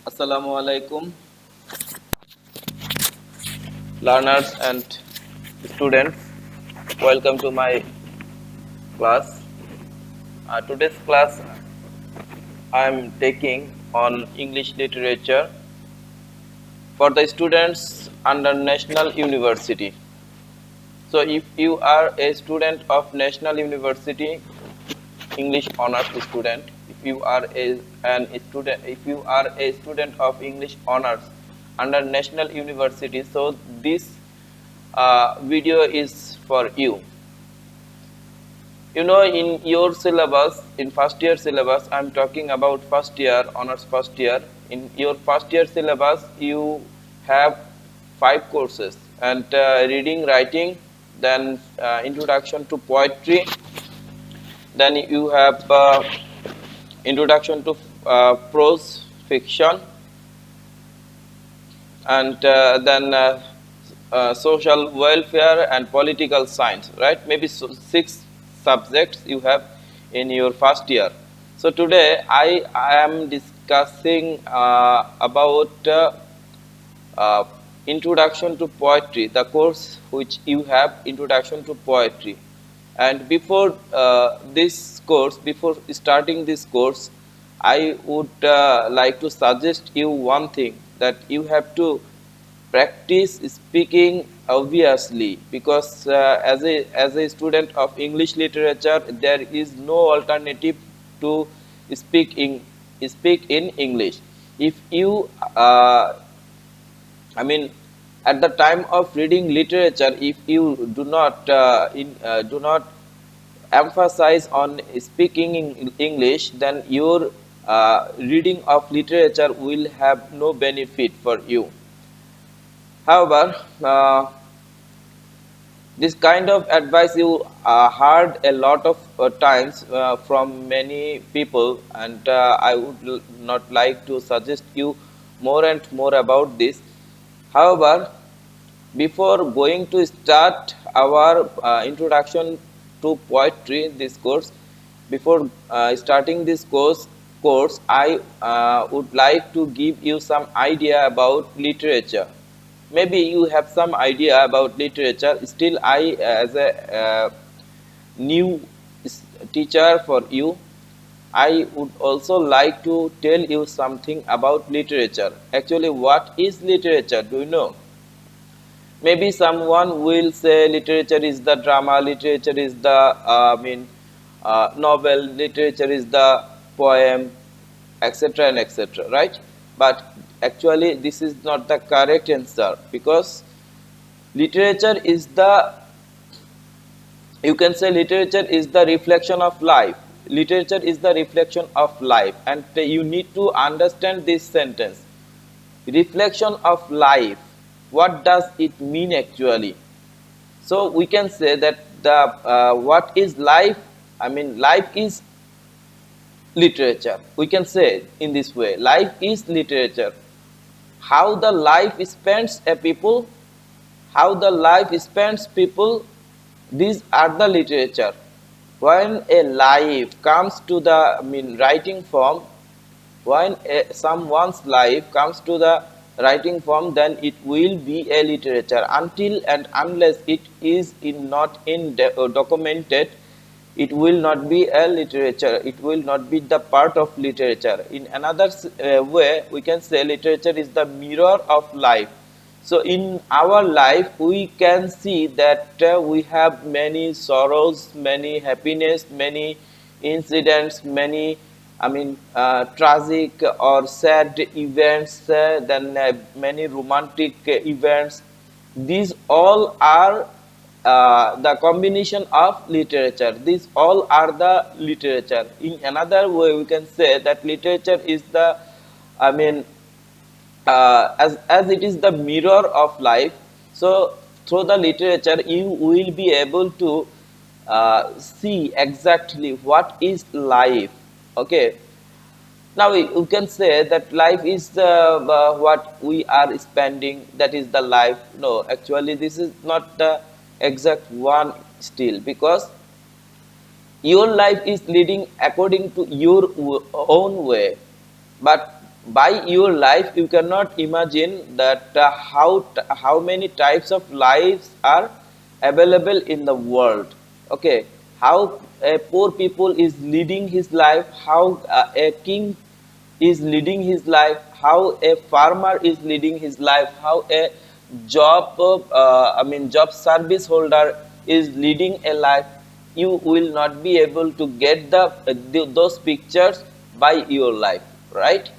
Assalamu alaikum, learners and students. Welcome to my class. Today's class I am taking on English literature for the students under National University. So, if you are a student of National University, English honors student, if you are a student of English honors under National University, so this video is for you. You know, in your syllabus, in first year syllabus, I'm talking about first year, honors first year. In your first year syllabus, you have 5 courses and reading, writing, then introduction to poetry, then you have introduction to prose fiction, and then social welfare and political science, right? Maybe 6 subjects you have in your first year. So today I am discussing about introduction to poetry, the course which you have, introduction to poetry. And before before starting this course, I would like to suggest you one thing, that you have to practice speaking obviously, because as a student of English literature, there is no alternative to speak in speak in English. If you I mean, at the time of reading literature, if you do not emphasize on speaking in English, then your reading of literature will have no benefit for you. However, this kind of advice you heard a lot of times from many people, and I would not like to suggest you more and more about this. However, before going to start our introduction to poetry, this course, before starting this course, I would like to give you some idea about literature. Maybe you have some idea about literature. Still, I, as a new teacher for you, I would also like to tell you something about literature. Actually, what is literature? Do you know? Maybe someone will say literature is the drama, literature is the novel, literature is the poem, etc. and etc. Right? But actually, this is not the correct answer, because literature is the, you can say, literature is the reflection of life. Literature is the reflection of life, and you need to understand this sentence. Reflection of life, what does it mean actually? So we can say that the what is life, I mean, life is literature. We can say in this way, life is literature. How the life spends a people, how the life spends people, these are the literature. When a life comes to the, writing form, when someone's life comes to the writing form, then it will be a literature. Until and unless it is not documented, it will not be a literature. It will not be the part of literature. In another way, we can say literature is the mirror of life. So in our life, we can see that we have many sorrows, many happiness, many incidents, many, tragic or sad events, then many romantic events. These all are the combination of literature. These all are the literature. In another way, we can say that literature is the, I mean, as it is the mirror of life. So through the literature, you will be able to see exactly what is life. Okay, now you can say that life is what we are spending, that is the life. No, actually this is not the exact one still, because your life is leading according to your own way, but by your life you cannot imagine that how many types of lives are available in the world. Okay, how a poor people is leading his life, how a king is leading his life, how a farmer is leading his life, how a job service holder is leading a life. You will not be able to get those pictures by your life, right?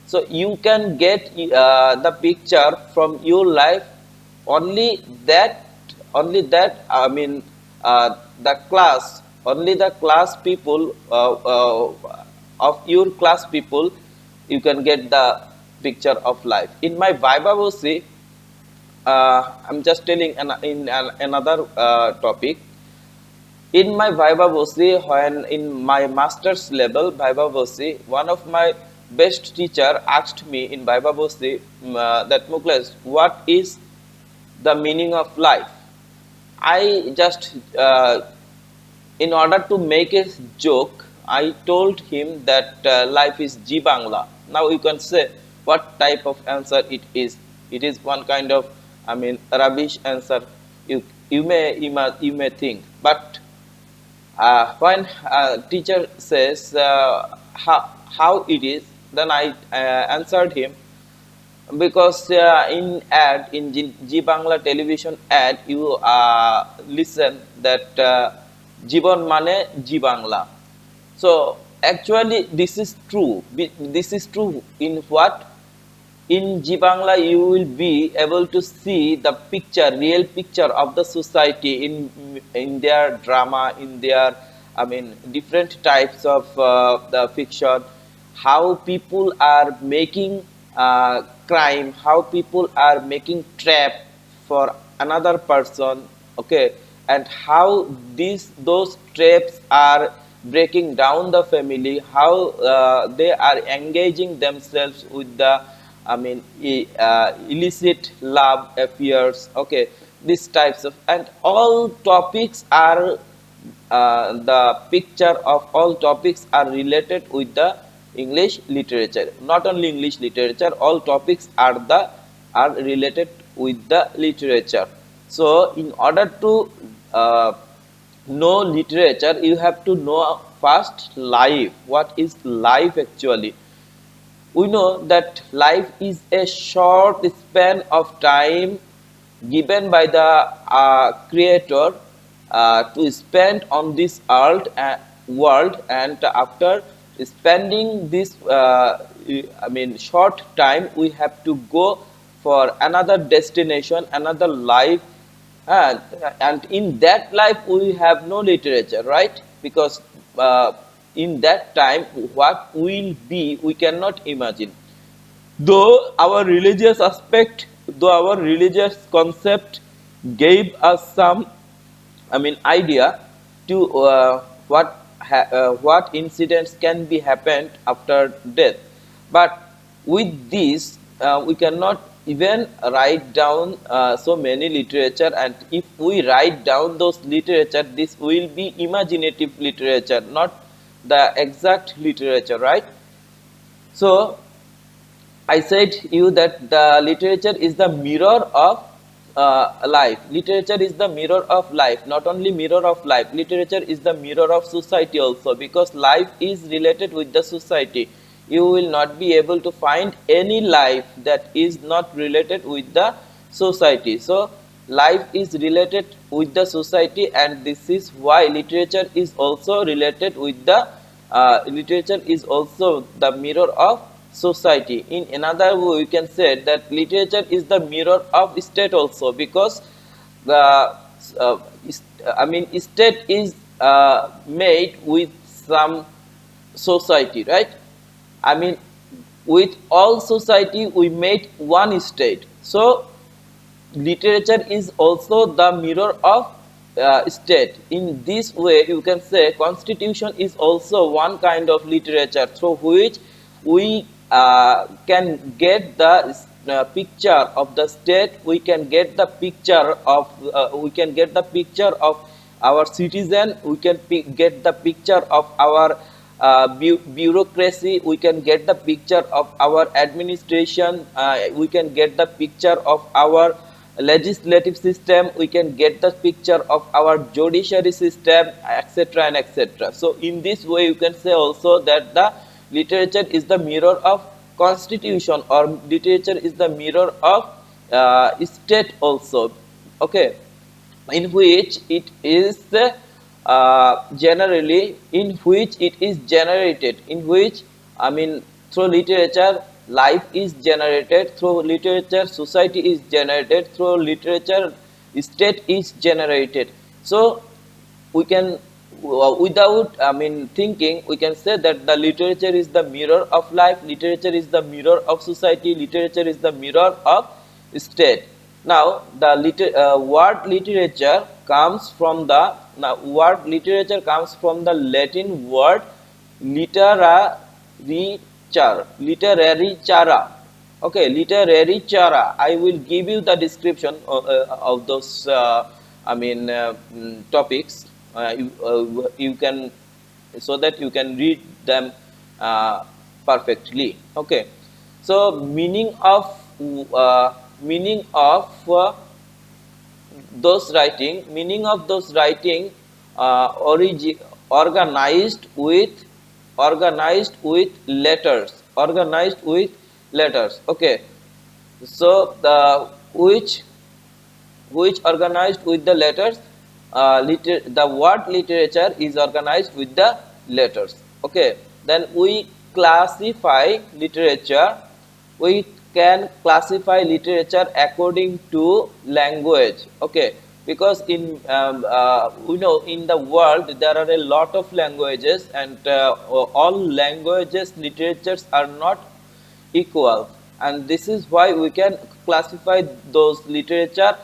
So you can get the picture from your life only that, the class, only the class people of your class people, you can get the picture of life. In my Viva Voce, I'm just telling another topic. In my Viva Voce, when in my master's level Viva Voce, one of my best teacher asked me in Viva Voce that Mukles, what is the meaning of life? I just, in order to make a joke, I told him that life is Ji Bangla. Now you can say what type of answer it is. It is one kind of, rubbish answer. You may think, but when teacher says how it is, then I answered him, because in ad in G Bangla television ad you listen that Jibon mane G Bangla. So actually this is true. This is true in what? In G Bangla you will be able to see the picture, real picture of the society in their drama, in their, different types of the fiction, how people are making crime, how people are making trap for another person, okay, and how those traps are breaking down the family, how they are engaging themselves with the, illicit love affairs, okay, these types of, and all topics are, the picture of all topics are related with the English literature. Not only English literature, all topics are related with the literature. So in order to know literature, you have to know first life. What is life actually? We know that life is a short span of time given by the creator to spend on this world, and after spending this short time, we have to go for another destination, another life, and in that life we have no literature, right? Because in that time what will be we cannot imagine. Though our religious aspect, though our religious concept gave us some, idea to what incidents can be happened after death, but with this we cannot even write down so many literature, and if we write down those literature, this will be imaginative literature, not the exact literature, right? So I said you that the literature is the mirror of life. Literature is the mirror of life. Not only mirror of life, literature is the mirror of society also, because life is related with the society. You will not be able to find any life that is not related with the society. So life is related with the society, and this is why literature is also related with the literature is also the mirror of society. In another way, we can say that literature is the mirror of state also, because the state is made with some society, right? I mean, with all society we made one state. So literature is also the mirror of state. In this way, you can say constitution is also one kind of literature through which we can get the picture of the state. We can get the picture of our citizen. We can get the picture of our bureaucracy, we can get the picture of our administration, we can get the picture of our legislative system, we can get the picture of our judiciary system, etc. and etc. So in this way you can say also that the literature is the mirror of constitution, or literature is the mirror of state also. Okay, in which it is generally, in which it is generated, in which, I mean, through literature life is generated, through literature society is generated, through literature state is generated. So we can, without, I mean, thinking, we can say that the literature is the mirror of life, literature is the mirror of society, literature is the mirror of state. Now the word literature comes from the, now word literature comes from the Latin word literature, literary chara. Okay, literary chara. I will give you the description of those topics. You can, so that you can read them perfectly. Okay, so meaning of those writing organized with letters. Okay, so the which organized with the letters, the word literature is organized with the letters. Okay, then we classify literature, we can classify literature according to language. Okay, because in we know in the world there are a lot of languages, and all languages literatures are not equal, and this is why we can classify those literature,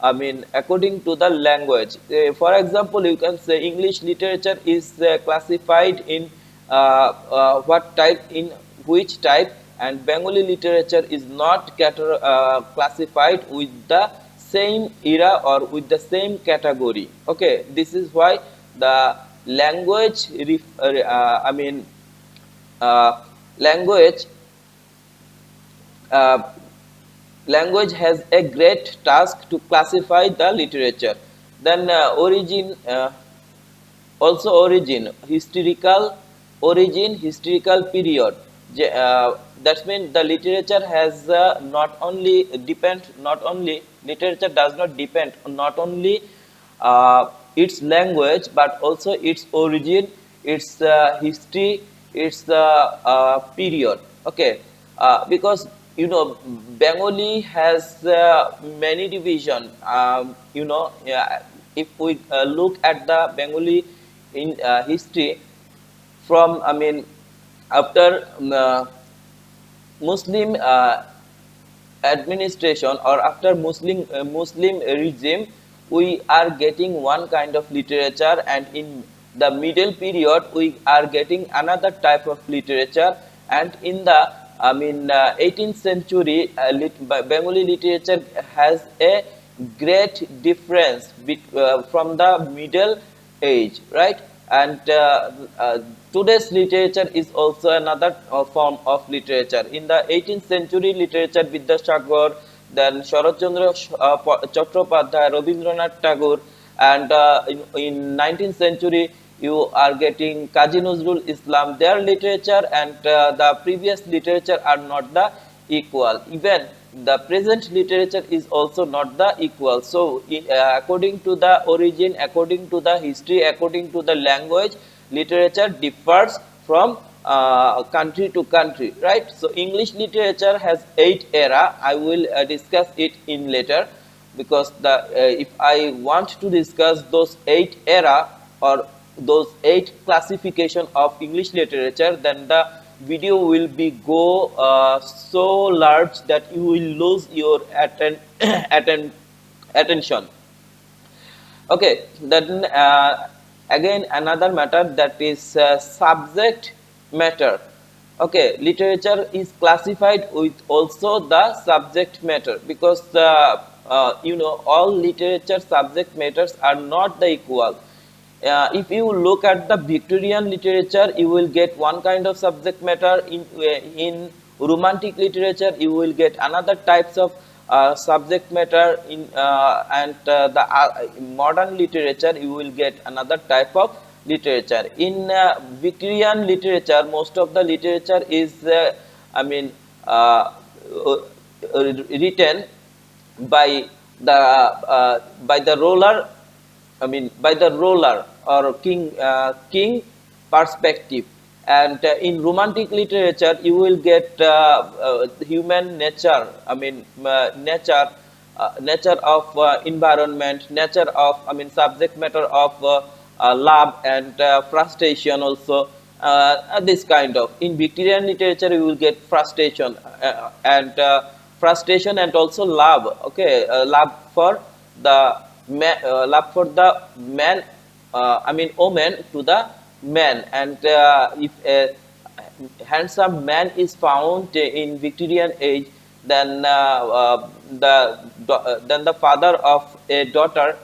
I mean, according to the language. For example, you can say English literature is classified in what type, in which type, and Bengali literature is not classified with the same era or with the same category. Okay, this is why the language language language has a great task to classify the literature. Then origin, historical period. That means the literature has literature does not depend on not only its language but also its origin, its history, its period. Okay, because you know Bengali has many division. If we look at the Bengali in history, from, I mean, after Muslim administration, or after Muslim regime, we are getting one kind of literature, and in the middle period we are getting another type of literature, and in the 18th century Bengali literature has a great difference from the middle age, right? And today's literature is also another form of literature. In the 18th century literature, Vidyasagar, then Sharat Chandra Chattopadhyay, Rabindranath Tagore, and in 19th century you are getting Kazi Nazrul Islam. Their literature and the previous literature are not the equal. Even the present literature is also not the equal. So according to the origin, according to the history, according to the language, literature differs from country to country, right? So English literature has 8 era. I will discuss it in later, because if I want to discuss those 8 era or those 8 classification of English literature, then the video will be so large that you will lose your attention. Okay, then again another matter, that is subject matter. Okay, literature is classified with also the subject matter, because all literature subject matters are not the equal. If you look at the Victorian literature, you will get one kind of subject matter. In Romantic literature, you will get another types of subject matter. In and the modern literature, you will get another type of literature. In Victorian literature, most of the literature is, I mean, uh, written by the ruler, I mean, by the ruler or king perspective. And in Romantic literature, you will get human nature. I mean, nature of environment, nature of, I mean, subject matter of love and frustration also. This kind of, in Victorian literature, you will get and frustration and also love. Okay, love for the love for the man, I mean woman to the man. And if a handsome man is found in Victorian age, then then the father of a daughter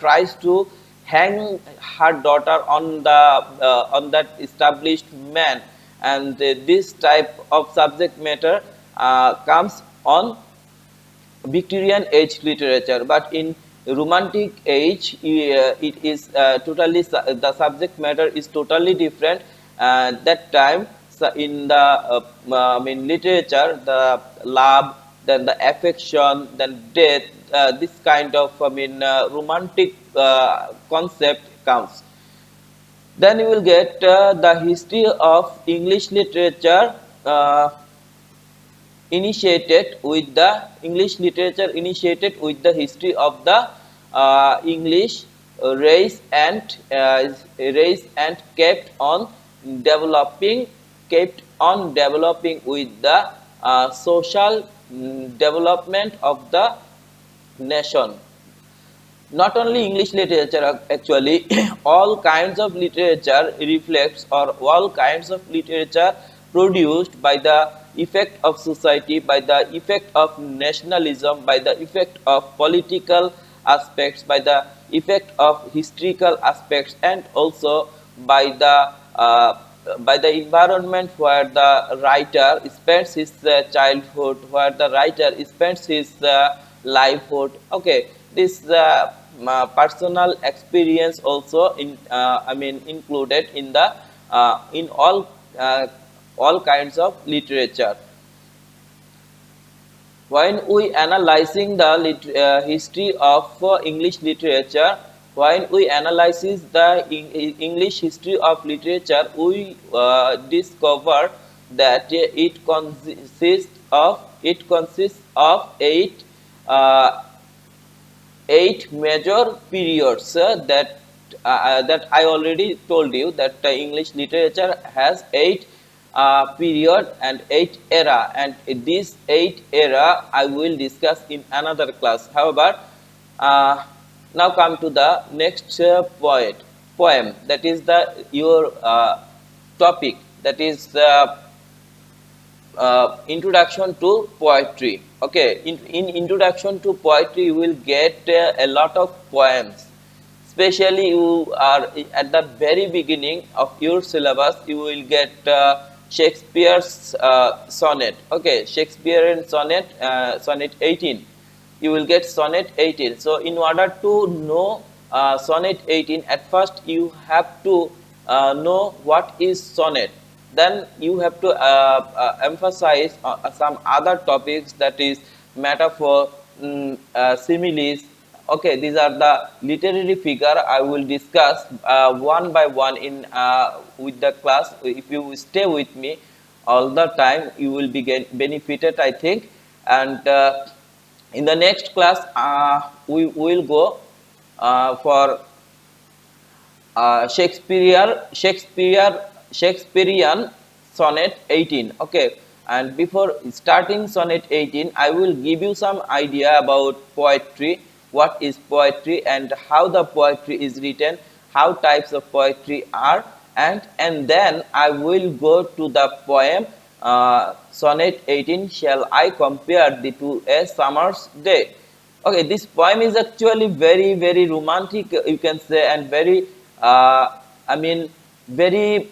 tries to hang her daughter on that established man. And this type of subject matter comes on Victorian age literature. But in Romantic age, it is totally the subject matter is totally different. That time, so in the I mean literature, the love, then the affection, then death, this kind of, I mean, romantic concept comes. Then you will get the history of English literature. English literature initiated with the history of the English race and kept on developing with the social development of the nation. Not only English literature, actually all kinds of literature reflects, or all kinds of literature produced by the effect of society, by the effect of nationalism, by the effect of political aspects, by the effect of historical aspects, and also by the environment where the writer spends his childhood, where the writer spends his livelihood. Okay, this personal experience also I mean included in the in all kinds of literature. When we analyzing the history of English literature, when we analyze the English history of literature, we discover that it consists of uh, eight major periods that I already told you, that English literature has eight period and eight era, and this eight era I will discuss in another class. However, now come to the next poem, that is the your topic, that is introduction to poetry. Okay, in introduction to poetry you will get a lot of poems. Especially you are at the very beginning of your syllabus, you will get Shakespeare's sonnet. Okay, Shakespearean sonnet, sonnet 18. You will get sonnet 18. So in order to know sonnet 18, at first you have to know what is sonnet. Then you have to emphasize some other topics, that is metaphor, similes. Okay, these are the literary figure I will discuss one by one in with the class. If you stay with me all the time, you will be benefited, I think. And in the next class, we will go for Shakespearean sonnet 18. Okay, and before starting sonnet 18, I will give you some idea about poetry, what is poetry and how the poetry is written, how types of poetry are, and then I will go to the poem sonnet 18, shall I compare thee to a summer's day. Okay, this poem is actually very romantic, you can say, and very I mean, very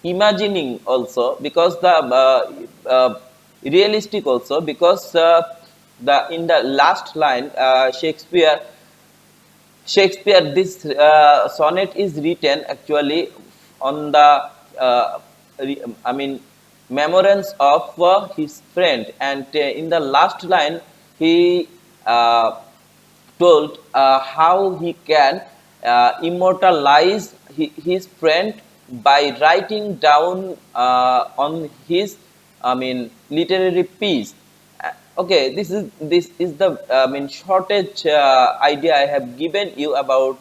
imagining also, because the realistic also, because the in the last line, Shakespeare, this sonnet is written actually on the, I mean, memorance of his friend, and in the last line, he told how he can immortalize his friend by writing down on his, I mean, literary piece. Okay, this is the, I mean, shortage idea I have given you about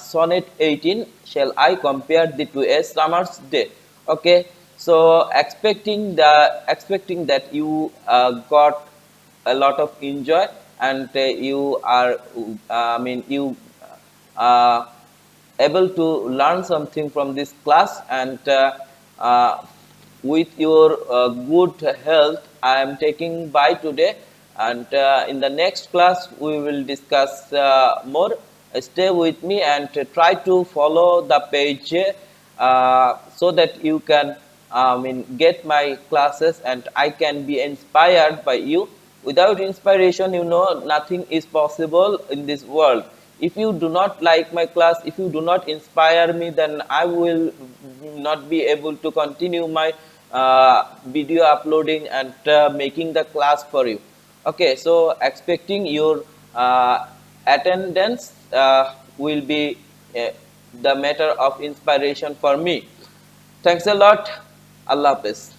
sonnet 18. Shall I compare the to a summer's day? Okay, so expecting that you got a lot of enjoy, and you are, I mean, you uh, able to learn something from this class, and uh, with your good health I am taking by today, and in the next class we will discuss more. Stay with me and try to follow the page, so that you can, I mean, get my classes and I can be inspired by you. Without inspiration, you know, nothing is possible in this world. If you do not like my class, if you do not inspire me, then I will not be able to continue my video uploading and making the class for you. Okay, so expecting your attendance will be the matter of inspiration for me. Thanks a lot. Allah Hafiz.